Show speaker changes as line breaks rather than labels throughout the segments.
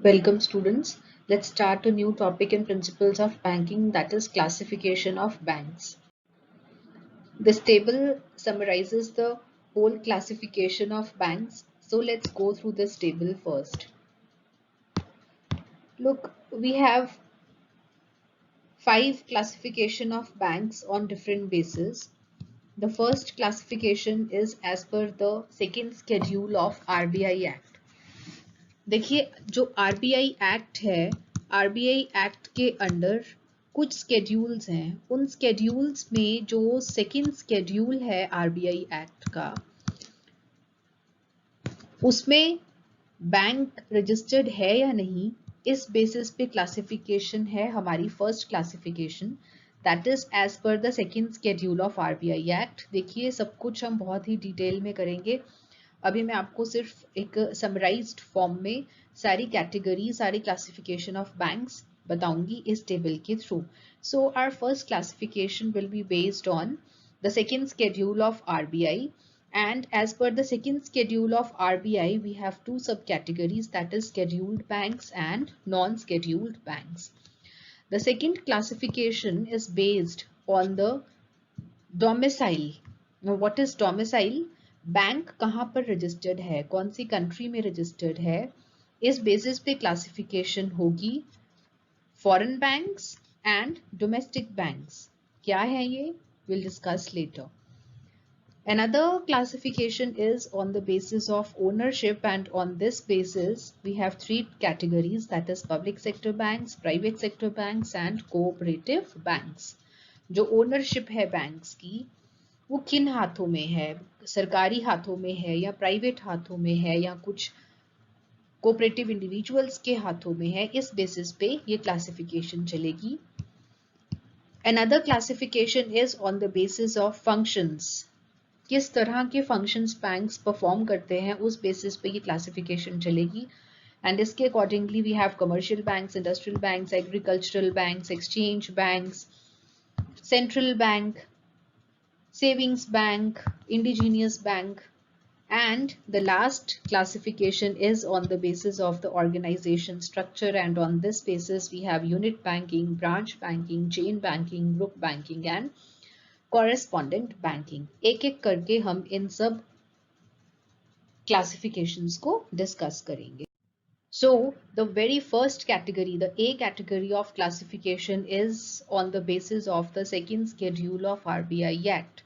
Welcome students. Let's start a new topic in principles of banking, that is classification of banks. This table summarizes the whole classification of banks. So let's go through this table first. Look, we have 5 classification of banks on different bases. The first classification is as per the second schedule of RBI Act. देखिए जो RBI act है, RBI act के under कुछ schedules हैं। उन schedules में जो second schedule है आरबीआई एक्ट का, उसमें बैंक रजिस्टर्ड है या नहीं, इस बेसिस पे क्लासिफिकेशन है हमारी first classification, that is as पर the second schedule of RBI act. देखिए सब कुछ हम बहुत ही डिटेल में करेंगे। अभी मैं आपको सिर्फ एक समराइज्ड फॉर्म में सारी कैटेगरी, सारी क्लासिफिकेशन ऑफ बैंक्स बताऊंगी इस टेबल के through. So our first classification will be based on the second schedule of RBI, and as per the second schedule of RBI we have two subcategories, that is scheduled banks and non-scheduled banks. The second classification is based on the domicile. Now what is domicile? Bank कहाँ पर registered है, कौन सी country में registered है, इस basis पे classification होगी। Foreign banks and domestic banks क्या है ये, will discuss later. Another classification is on the basis of ownership, and on this basis we have 3 categories, that is public sector banks, private sector banks and cooperative banks. जो ownership है banks की वो किन हाथों में है, सरकारी हाथों में है या प्राइवेट हाथों में है या कुछ कोऑपरेटिव इंडिविजुअल्स के हाथों में है, इस बेसिस पे ये क्लासिफिकेशन चलेगी. Another classification is on the basis of functions. किस तरह के फंक्शंस बैंक्स परफॉर्म करते हैं, उस बेसिस पे ये क्लासिफिकेशन चलेगी. एंड इसके accordingly we have commercial banks, industrial banks, agricultural banks, exchange banks, central bank, savings bank, indigenous bank, and the last classification is on the basis of the organization structure, and on this basis we have unit banking, branch banking, chain banking, group banking and correspondent banking. एक एक करके हम इन सब classifications को discuss करेंगे. So the very first category, the A category of classification is on the basis of the second schedule of RBI Act.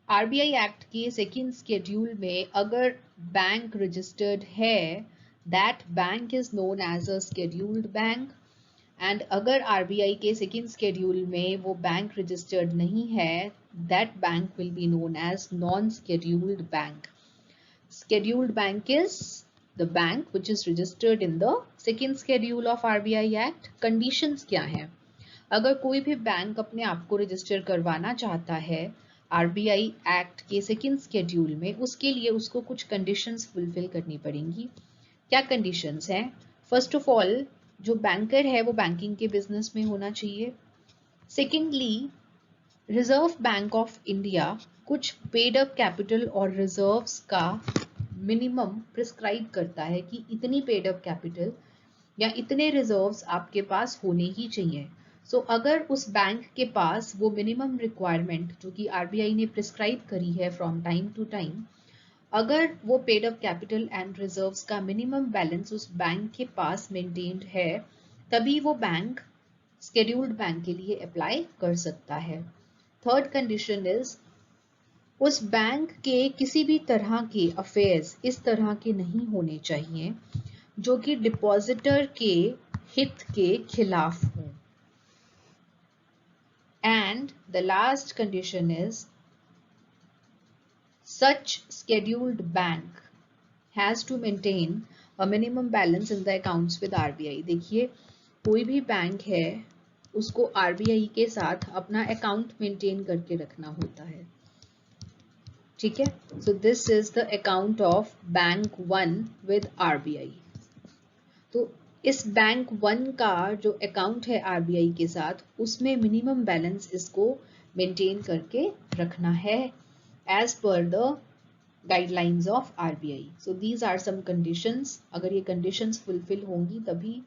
RBI act के second schedule में अगर बैंक रजिस्टर्ड है, that bank is known as a scheduled bank. And अगर RBI के second schedule में वो bank registered नहीं है, that bank will be known as non scheduled bank. Scheduled bank is the bank which is registered in the second schedule of RBI act. Conditions क्या है? अगर कोई भी बैंक अपने आप को रजिस्टर करवाना चाहता है आरबीआई एक्ट के सेकेंड स्केड्यूल में, उसके लिए उसको कुछ कंडीशंस फुलफिल करनी पड़ेंगी. क्या कंडीशंस हैं? फर्स्ट ऑफ ऑल, जो बैंकर है वो बैंकिंग के बिजनेस में होना चाहिए. Secondly, reserve bank of India कुछ पेड अप कैपिटल और रिजर्व्स का मिनिमम प्रिस्क्राइब करता है कि इतनी पेड अप कैपिटल या इतने रिजर्व्स आपके पास होने ही चाहिए. सो अगर उस बैंक के पास वो मिनिमम रिक्वायरमेंट जो कि आरबीआई ने प्रिस्क्राइब करी है फ्रॉम टाइम टू टाइम, अगर वो paid up capital and reserves का मिनिमम बैलेंस उस बैंक के पास मेंटेन्ड है, तभी वो बैंक स्केड्यूल्ड बैंक के लिए अप्लाई कर सकता है. थर्ड कंडीशन इज उस बैंक के किसी भी तरह के अफेयर्स इस तरह के नहीं होने चाहिए जो कि डिपॉजिटर के हित के खिलाफ हो. And the last condition is such scheduled bank has to maintain a minimum balance in the accounts with RBI. देखिए कोई भी बैंक है उसको RBI के साथ अपना अकाउंट मेंटेन करके रखना होता है, ठीक है. So this is the account of Bank 1 with RBI. तो इस बैंक 1 का जो अकाउंट है आरबीआई के साथ, उसमें मिनिमम बैलेंस इसको मेंटेन करके रखना है एज पर the guidelines of RBI. So these are some conditions. अगर ये conditions fulfill होंगी तभी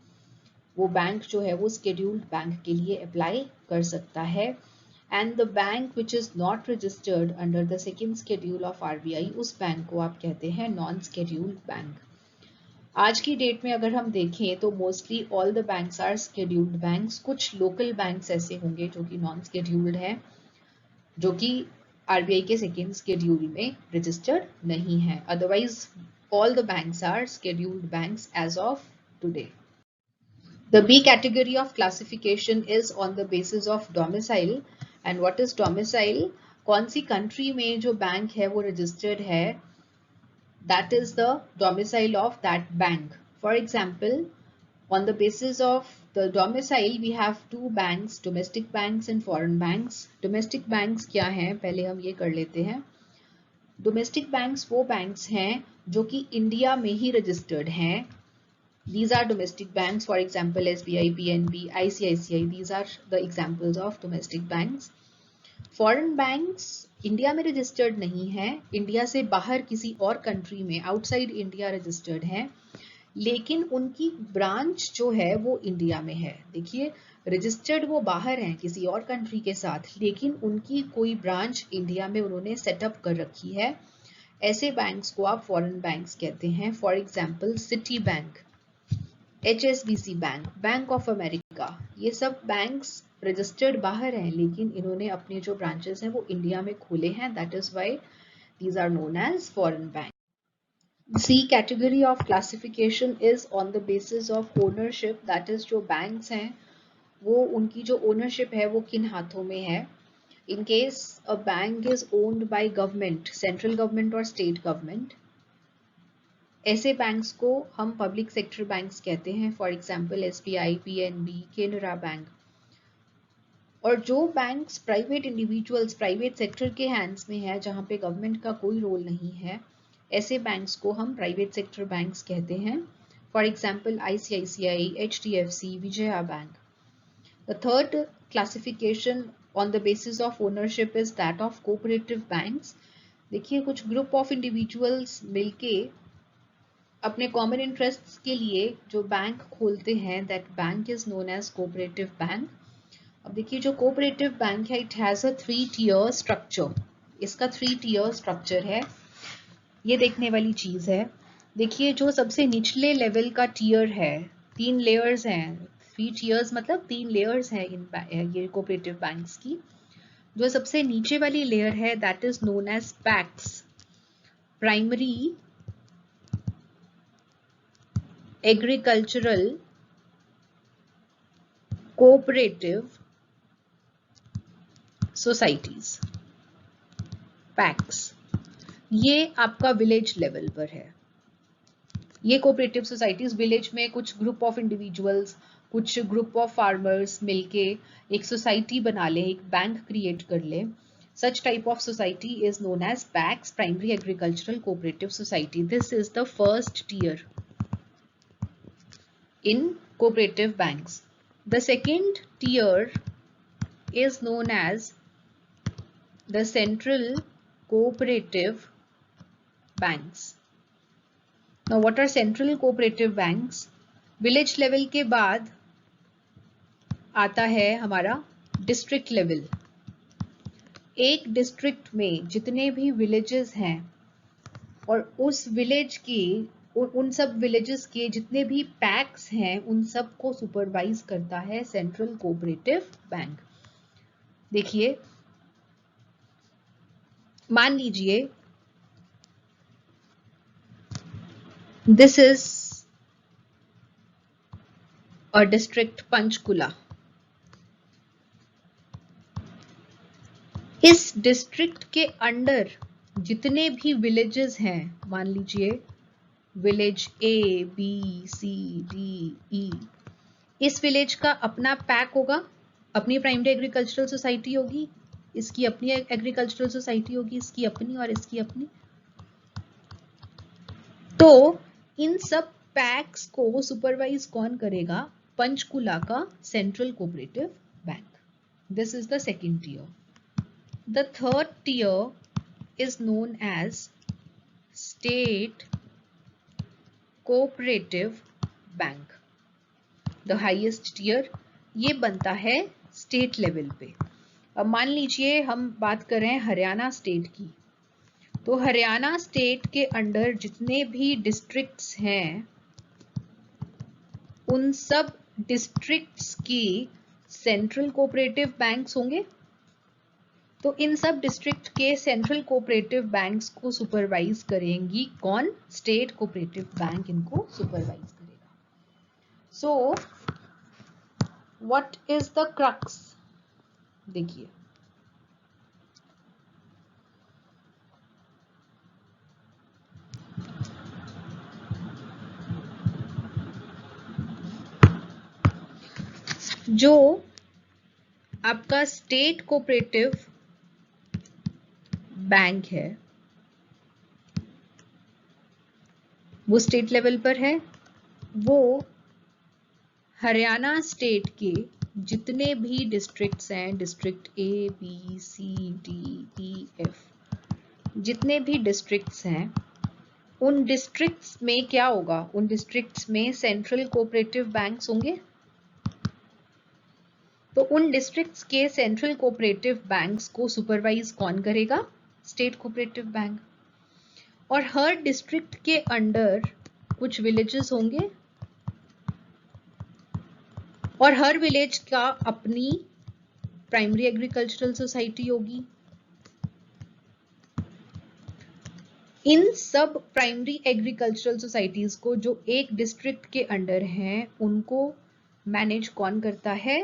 वो बैंक जो है वो scheduled बैंक के लिए apply कर सकता है. And the bank which is not registered under the second schedule of RBI, उस बैंक को आप कहते हैं non-scheduled bank. आज की डेट में अगर हम देखें तो mostly all the banks are scheduled banks. कुछ लोकल बैंक्स ऐसे होंगे जो कि नॉन scheduled है, जो कि आरबीआई के सेकेंड स्केड्यूल में रजिस्टर्ड नहीं है. Otherwise all the banks are scheduled banks as of today. The B category of classification is on the basis of domicile. And what is domicile? कौन सी country में जो बैंक है वो registered है, that is the domicile of that bank. For example, on the basis of the domicile we have two banks, domestic banks and foreign banks. Domestic banks क्या हैं, पहले हम ये कर लेते हैं. Domestic banks वो banks हैं जो कि इंडिया में ही रजिस्टर्ड हैं. These are domestic banks, for example SBI, PNB, ICICI. These are the examples of domestic banks. Foreign banks India में रजिस्टर्ड नहीं है, इंडिया से बाहर किसी और कंट्री में आउटसाइड इंडिया रजिस्टर्ड है, लेकिन उनकी ब्रांच जो है वो इंडिया में है. देखिए रजिस्टर्ड वो बाहर हैं किसी और कंट्री के साथ, लेकिन उनकी कोई ब्रांच इंडिया में उन्होंने सेटअप कर रखी है. ऐसे बैंक्स को आप फॉरेन बैंक्स कहते हैं. For example city bank, HSBC bank, bank of America, ये सब बैंक्स रजिस्टर्ड बाहर हैं, लेकिन इन्होंने अपने जो ब्रांचेस हैं वो इंडिया में खोले हैं. That is why these are known as foreign bank. C category of classification is on the basis of ownership. That is जो banks हैं वो उनकी जो ownership है वो किन हाथों में है. In case a bank is owned by government, central government और state government, ऐसे बैंक्स को हम पब्लिक सेक्टर बैंक्स कहते हैं. For example SBI, PNB, Canara bank. और जो banks private individuals, private sector के हैंड्स में है, जहाँ पे गवर्नमेंट का कोई रोल नहीं है, ऐसे बैंक्स को हम प्राइवेट सेक्टर बैंक्स कहते हैं. For example ICICI, HDFC, Vijaya bank. The third classification on the basis of ownership is that of cooperative banks. देखिए कुछ ग्रुप ऑफ इंडिविजुअल्स मिलके अपने कॉमन इंटरेस्ट्स के लिए जो बैंक खोलते हैं, that bank is known as cooperative bank. अब देखिए जो कोऑपरेटिव बैंक है it has a 3 tier structure. इसका 3 tier स्ट्रक्चर है. ये देखने वाली चीज है. देखिए जो सबसे निचले लेवल का टीयर है, 3 लेयर्स हैं. 3 tiers मतलब 3 लेयर्स हैं ये कोऑपरेटिव बैंक्स की. जो सबसे नीचे वाली लेयर है that is known as PACS, primary agricultural cooperative societies, PACS. ये आपका विलेज लेवल पर है. ये कोऑपरेटिव सोसाइटीज विलेज में कुछ ग्रुप ऑफ इंडिविजुअल्स, कुछ ग्रुप ऑफ फार्मर्स मिलके एक सोसाइटी बना ले, एक बैंक क्रिएट कर ले. Such type of society is known as PACS, Primary Agricultural Cooperative Society. This is the first tier in cooperative banks. The second tier is known as the Central Cooperative Banks. Now what are Central Cooperative Banks? Village level के बाद आता है हमारा district level. एक district में जितने भी villages हैं और उस विलेज की उन सब विलेजेस के जितने भी पैक्स हैं उन सब को सुपरवाइज करता है सेंट्रल कोऑपरेटिव बैंक. देखिए मान लीजिए this is a district Panchkula. इस डिस्ट्रिक्ट के अंडर जितने भी विलेजेस हैं, मान लीजिए village A, B, C, D, E, इस विलेज का अपना पैक होगा, अपनी प्राइमरी एग्रीकल्चरल सोसाइटी होगी, इसकी अपनी एग्रीकल्चरल सोसाइटी होगी, इसकी अपनी और इसकी अपनी. तो इन सब पैक्स को सुपरवाइज कौन करेगा? पंचकुला का central cooperative bank. This is the second tier. The third tier is known as state cooperative bank, the highest tier, ये बनता है स्टेट लेवल पे। अब मान लीजिए हम बात करें हरियाणा स्टेट की, तो हरियाणा स्टेट के अंडर जितने भी डिस्ट्रिक्ट्स हैं उन सब डिस्ट्रिक्ट्स की सेंट्रल कोऑपरेटिव बैंक्स होंगे। तो इन सब डिस्ट्रिक्ट के सेंट्रल कोऑपरेटिव बैंक्स को सुपरवाइज करेंगी कौन? स्टेट कोऑपरेटिव बैंक इनको सुपरवाइज करेगा। So what is the crux? देखिए, जो आपका स्टेट कोऑपरेटिव बैंक है वो स्टेट लेवल पर है, वो हरियाणा स्टेट के जितने भी डिस्ट्रिक्ट्स हैं, district A B C D E F, जितने भी डिस्ट्रिक्ट्स हैं उन डिस्ट्रिक्ट्स में क्या होगा? उन डिस्ट्रिक्ट्स में सेंट्रल कोऑपरेटिव बैंक्स होंगे। तो उन डिस्ट्रिक्ट्स के सेंट्रल कोऑपरेटिव बैंक्स को सुपरवाइज कौन करेगा? State cooperative bank. और हर डिस्ट्रिक्ट के अंडर कुछ विलेजेस होंगे और हर विलेज का अपनी प्राइमरी एग्रीकल्चरल सोसाइटी होगी। इन सब प्राइमरी एग्रीकल्चरल सोसाइटीज को जो एक डिस्ट्रिक्ट के अंडर हैं उनको मैनेज कौन करता है?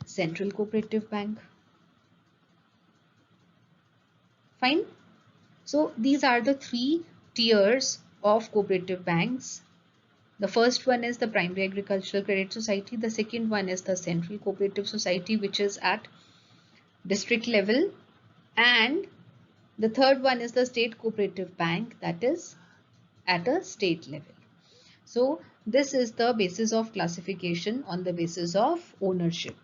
Central cooperative bank. Fine. So these are the three tiers of cooperative banks. The first one is the primary agricultural credit society. The second one is the central cooperative society, which is at district level. And the third one is the state cooperative bank, that is at a state level. So this is the basis of classification on the basis of ownership.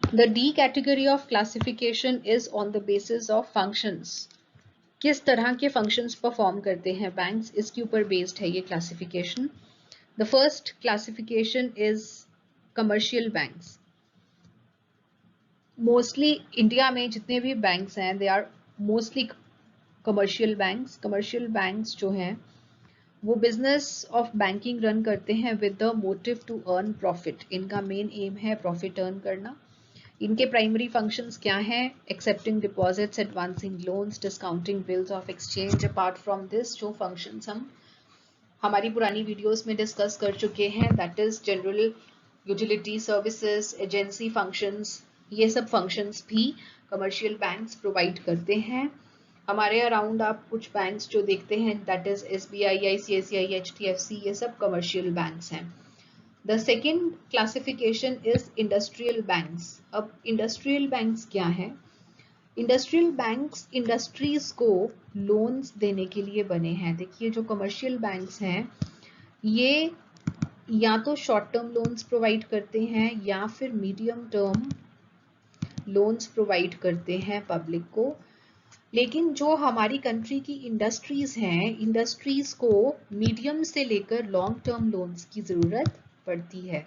The D category of classification is on the basis of functions. किस तरह के functions perform करते हैं banks, इसके ऊपर based है ये classification. The first classification is commercial banks. Mostly India में जितने भी बैंक्स हैं they are mostly commercial banks. Commercial banks जो हैं वो बिजनेस ऑफ बैंकिंग रन करते हैं with the motive to earn profit. इनका मेन एम है प्रॉफिट अर्न करना। इनके प्राइमरी फंक्शंस क्या हैं? Accepting deposits, advancing loans, discounting bills of exchange. Apart from this जो फंक्शंस हम हमारी पुरानी वीडियोस में डिस्कस कर चुके हैं, that is general utility services, agency functions, ये सब फंक्शंस भी कमर्शियल बैंक्स प्रोवाइड करते हैं। हमारे अराउंड आप कुछ बैंक्स जो देखते हैं that is SBI, ICICI, HDFC, ये सब कमर्शियल बैंक्स हैं। The second classification is industrial banks. अब industrial banks क्या है? Industrial banks industries को loans देने के लिए बने हैं। देखिए जो commercial banks हैं ये या तो short term loans provide करते हैं या फिर medium term loans provide करते हैं public को। लेकिन जो हमारी कंट्री की इंडस्ट्रीज हैं, इंडस्ट्रीज को मीडियम से लेकर लॉन्ग टर्म लोन्स की जरूरत पड़ती है।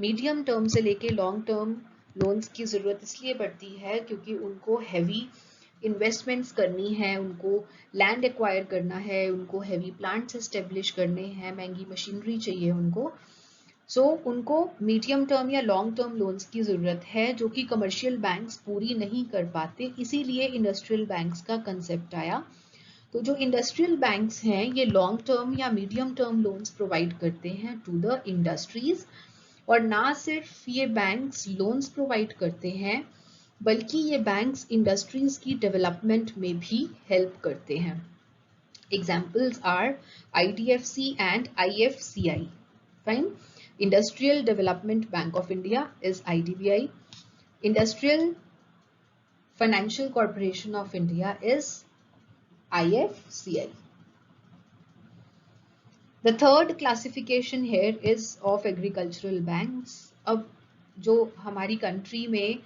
मीडियम टर्म से लेके लॉन्ग टर्म लोन्स की ज़रूरत इसलिए पड़ती है क्योंकि उनको हैवी इन्वेस्टमेंट्स करनी है, उनको लैंड एक्वायर करना है, उनको हैवी प्लांट्स एस्टेब्लिश करने हैं, महंगी मशीनरी चाहिए उनको। सो उनको मीडियम टर्म या लॉन्ग टर्म लोन्स की ज़रूरत है जो कि कमर्शियल बैंक्स पूरी नहीं कर पाते, इसीलिए इंडस्ट्रियल बैंक्स का कंसेप्ट आया। तो जो इंडस्ट्रियल बैंक्स हैं ये लॉन्ग टर्म या मीडियम टर्म लोन्स प्रोवाइड करते हैं टू द इंडस्ट्रीज। और ना सिर्फ ये बैंक्स लोन्स प्रोवाइड करते हैं बल्कि ये बैंक्स इंडस्ट्रीज की डेवलपमेंट में भी हेल्प करते हैं। Examples are IDFC and IFCI। Fine. Industrial development bank of India is IDBI। Industrial financial corporation of India is IFCI. The third classification here is of agricultural banks. अब जो हमारी country में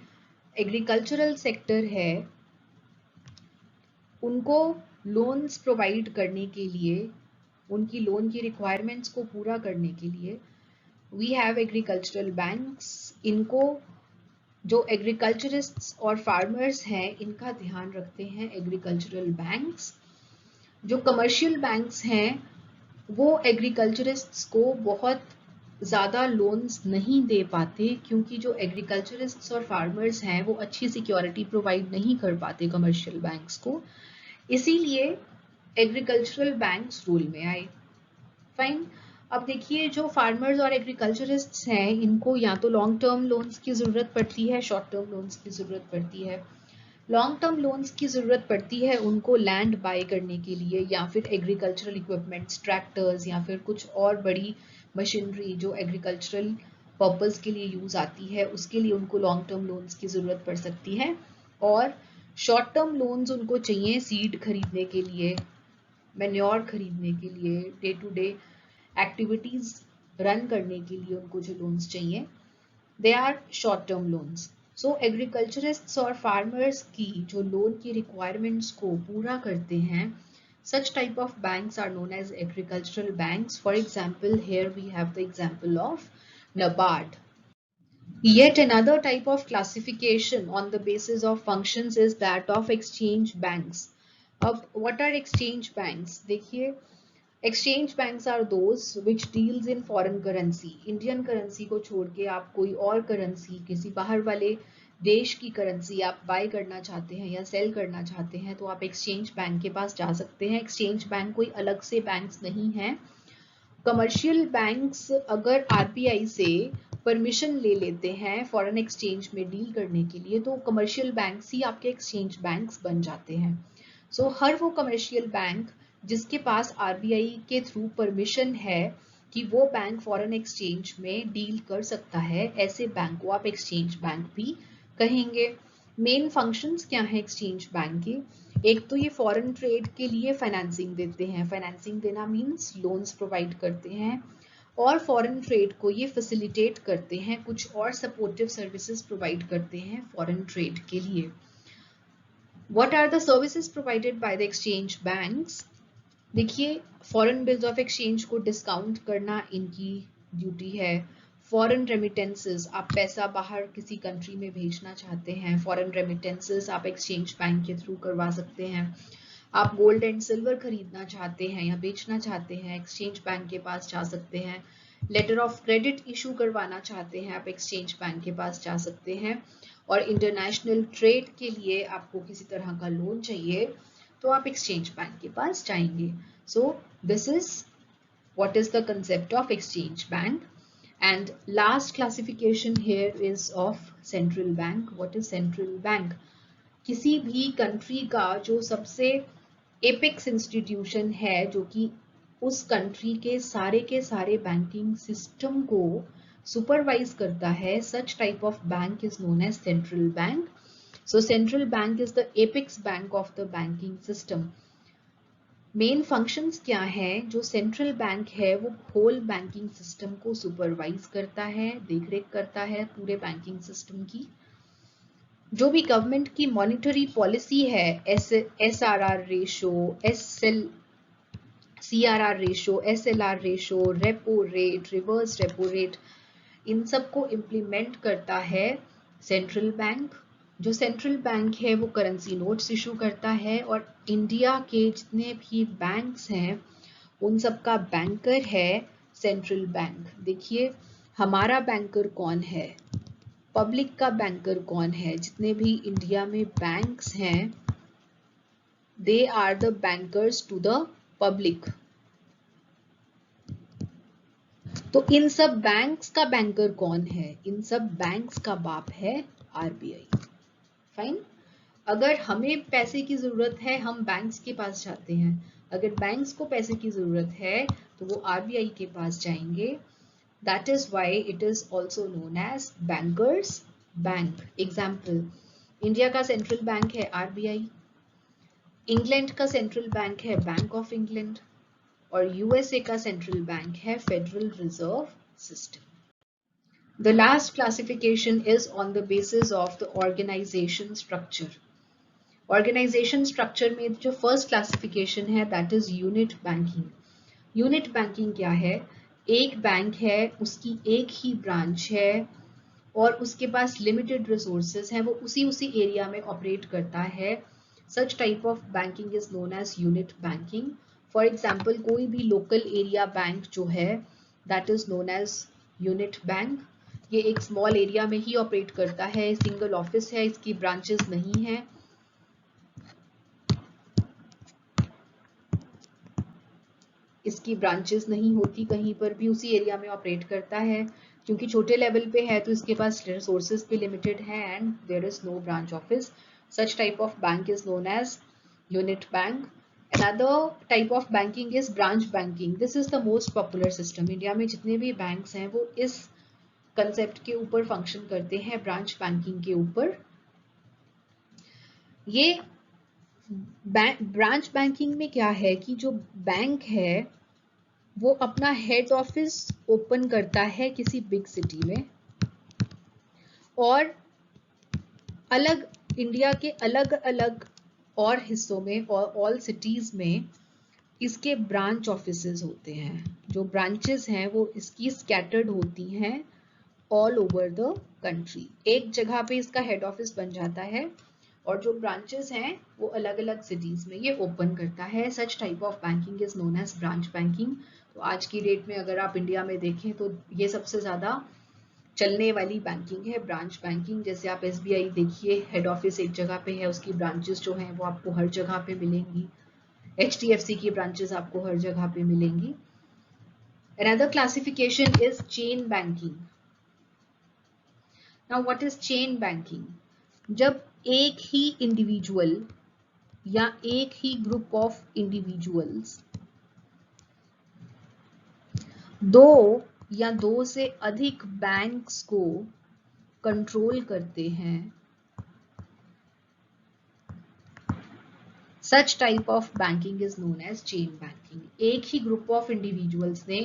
agricultural sector है उनको loans provide करने के लिए, उनकी लोन की रिक्वायरमेंट्स को पूरा करने के लिए वी हैव एग्रीकल्चरल बैंक्स। इनको जो एग्रीकल्चरिस्ट्स और फार्मर्स हैं इनका ध्यान रखते हैं एग्रीकल्चरल बैंक्स। जो कमर्शियल बैंक्स हैं वो एग्रीकल्चरिस्ट्स को बहुत ज़्यादा लोन्स नहीं दे पाते, क्योंकि जो एग्रीकल्चरिस्ट्स और फार्मर्स हैं वो अच्छी सिक्योरिटी प्रोवाइड नहीं कर पाते कमर्शियल बैंक्स को, इसीलिए एग्रीकल्चरल बैंक्स रूल में आए। फाइन। अब देखिए जो फार्मर्स और एग्रीकल्चरिस्ट्स हैं इनको या तो लॉन्ग टर्म लोन्स की ज़रूरत पड़ती है, शॉर्ट टर्म लोन्स की ज़रूरत पड़ती है। लॉन्ग टर्म लोन्स की ज़रूरत पड़ती है उनको लैंड बाय करने के लिए, या फिर एग्रीकल्चरल इक्विपमेंट्स, ट्रैक्टर्स, या फिर कुछ और बड़ी मशीनरी जो एग्रीकल्चरल पर्पस के लिए यूज़ आती है, उसके लिए उनको लॉन्ग टर्म लोन्स की ज़रूरत पड़ सकती है। और शॉर्ट टर्म लोन्स उनको चाहिए सीड खरीदने के लिए, मैन्योर खरीदने के लिए, day to day activities run करने के लिए उनको जो लोन्स चाहिए, they are short term loans. So agriculturists और फार्मर्स की जो लोन की रिक्वायरमेंट्स को पूरा करते हैं, such type of banks are known as agricultural banks. For example, here we have the example of NABARD. Yet another type of classification on the basis of functions is that of exchange banks. अब what are exchange banks? देखिए, exchange banks are those which deals in foreign currency. Indian currency को छोड़ के आप कोई और currency, किसी बाहर वाले देश की करेंसी आप बाय करना चाहते हैं या सेल करना चाहते हैं तो आप एक्सचेंज बैंक के पास जा सकते हैं। एक्सचेंज बैंक कोई अलग से बैंक्स नहीं है। कमर्शियल बैंक्स अगर आरबीआई से परमिशन ले लेते हैं फॉरेन एक्सचेंज में डील करने के लिए, तो कमर्शियल बैंक्स ही आपके एक्सचेंज बैंक्स बन जाते हैं। सो हर वो कमर्शियल बैंक जिसके पास आरबीआई के थ्रू परमिशन है कि वो बैंक फॉरेन एक्सचेंज में डील कर सकता है, ऐसे बैंक को आप एक्सचेंज बैंक भी कहेंगे। मेन फंक्शंस क्या है एक्सचेंज बैंक के? एक तो ये फॉरेन ट्रेड के लिए फाइनेंसिंग देते हैं, फाइनेंसिंग देना मीन्स लोन्स प्रोवाइड करते हैं, और फॉरेन ट्रेड को ये फैसिलिटेट करते हैं, कुछ और सपोर्टिव सर्विसेज प्रोवाइड करते हैं फॉरेन ट्रेड के लिए। What are the services provided by the exchange banks? देखिए, फॉरेन बिल्स ऑफ एक्सचेंज को डिस्काउंट करना इनकी ड्यूटी है। फॉरेन रेमिटेंसेस, आप पैसा बाहर किसी कंट्री में भेजना चाहते हैं, फॉरेन रेमिटेंसेस आप एक्सचेंज बैंक के थ्रू करवा सकते हैं। आप गोल्ड एंड सिल्वर खरीदना चाहते हैं या बेचना चाहते हैं, एक्सचेंज बैंक के पास जा सकते हैं। लेटर ऑफ क्रेडिट इशू करवाना चाहते हैं, आप एक्सचेंज बैंक के पास जा सकते हैं। और इंटरनेशनल ट्रेड के लिए आपको किसी तरह का लोन चाहिए तो आप एक्सचेंज बैंक के पास जाएंगे। So this is what is the concept of exchange bank. And last classification here is of central bank. What is central bank? किसी भी कंट्री का जो सबसे एपेक्स इंस्टीट्यूशन है जो कि उस कंट्री के सारे बैंकिंग सिस्टम को सुपरवाइज करता है, such type of bank is known as central bank. So central bank is the apex bank of the banking system. Main functions क्या है? जो सेंट्रल बैंक है वो होल बैंकिंग सिस्टम को सुपरवाइज करता है, देखरेख करता है पूरे बैंकिंग सिस्टम की। जो भी गवर्नमेंट की मॉनिटरी पॉलिसी है, SRR ratio, CRR ratio, SLR ratio, repo rate, reverse repo rate, इन सब को इम्प्लीमेंट करता है सेंट्रल बैंक। जो सेंट्रल बैंक है वो करेंसी नोट्स इशू करता है, और इंडिया के जितने भी बैंक्स हैं उन सब का बैंकर है सेंट्रल बैंक। देखिए, हमारा बैंकर कौन है, पब्लिक का बैंकर कौन है? जितने भी इंडिया में बैंक्स हैं, they are the bankers to the public. तो इन सब बैंक्स का बैंकर कौन है? इन सब बैंक्स का बाप है आरबीआई। फाइन। अगर हमें पैसे की जरूरत है, हम बैंक्स के पास जाते हैं। अगर बैंक्स को पैसे की जरूरत है तो वो आरबीआई के पास जाएंगे। That is why it is also known as bankers bank. Example, India का सेंट्रल बैंक है आरबीआई, इंग्लैंड का सेंट्रल बैंक है बैंक ऑफ इंग्लैंड, और यूएसए का सेंट्रल बैंक है Federal Reserve System. The last classification is on the basis of the organization structure. Organization structure में जो first classification है that is unit banking. Unit banking क्या है? एक बैंक है, उसकी एक ही ब्रांच है और उसके पास लिमिटेड रिसोर्सेज हैं, वो उसी एरिया में ऑपरेट करता है। Such type of banking is known as unit banking. For example कोई भी लोकल एरिया बैंक जो है that is known as unit bank. ये एक स्मॉल एरिया में ही ऑपरेट करता है, सिंगल ऑफिस है, इसकी ब्रांचेस नहीं है। इसकी ब्रांचेस नहीं होती कहीं पर भी, उसी एरिया में ऑपरेट करता है। क्योंकि छोटे लेवल पे है तो इसके पास रिसोर्सेज भी लिमिटेड है and there is no branch office. Such type of bank is known as unit bank. Another type of banking is branch banking. This is the most popular system. India में जितने भी banks हैं वो इस concept के ऊपर function करते हैं, ब्रांच बैंकिंग के ऊपर। ये ब्रांच बैंकिंग में क्या है कि जो बैंक है वो अपना हेड ऑफिस ओपन करता है किसी बिग सिटी में और अलग इंडिया के अलग अलग और हिस्सों में और ऑल सिटीज में इसके ब्रांच ऑफिसेज होते हैं। जो ब्रांचेस हैं वो इसकी स्कैटर्ड होती हैं ऑल ओवर द कंट्री। एक जगह पे इसका हेड ऑफिस बन जाता है और जो ब्रांचेस हैं वो अलग अलग सिटीज में ये ओपन करता है। Such type of banking is known as branch banking. तो आज की डेट में अगर आप इंडिया में देखें तो ये सबसे ज्यादा चलने वाली बैंकिंग है, ब्रांच बैंकिंग। जैसे आप SBI देखिए, हेड ऑफिस एक जगह पे है, उसकी ब्रांचेस जो हैं वो आपको हर जगह पे मिलेंगी। HDFC की ब्रांचेस आपको हर जगह पे मिलेंगी। Another classification is chain banking. Now what is chain banking? जब एक ही इंडिविजुअल या एक ही ग्रुप ऑफ इंडिविजुअल्स दो या दो से अधिक बैंक्स को कंट्रोल करते हैं, such type of banking is known as chain banking. एक ही ग्रुप ऑफ इंडिविजुअल्स ने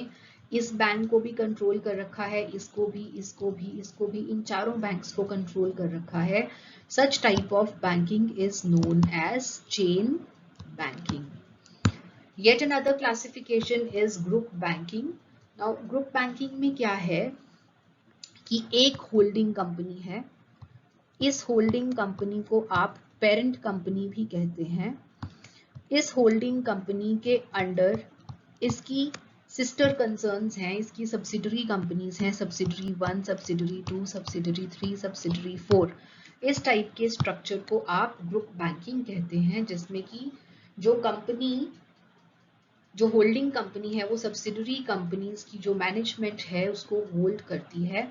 इस बैंक को भी कंट्रोल कर रखा है, इसको भी, इसको भी, इसको भी, इन चारों बैंक्स को कंट्रोल कर रखा है। Such type of banking is known as chain banking. Yet another classification is group banking. Now group banking में क्या है कि एक होल्डिंग कंपनी है, इस होल्डिंग कंपनी को आप पेरेंट कंपनी भी कहते हैं। इस होल्डिंग कंपनी के अंडर इसकी सिस्टर कंसर्न्स हैं, इसकी सब्सिडरी कंपनीज हैं, सब्सिडरी 1, सब्सिडरी 2, सब्सिडरी 3, सब्सिडरी 4। इस टाइप के स्ट्रक्चर को आप ग्रुप बैंकिंग कहते हैं, जिसमें कि जो कंपनी, जो होल्डिंग कंपनी है वो सब्सिडरी कंपनीज की जो मैनेजमेंट है उसको होल्ड करती है।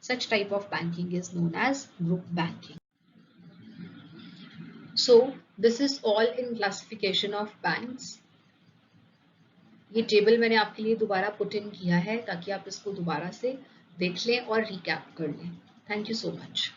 Such type of banking is known age group banking. So this is all in classification of banks. ये टेबल मैंने आपके लिए दोबारा पुट इन किया है ताकि आप इसको दोबारा से देख लें और रिकैप कर लें। Thank you so much.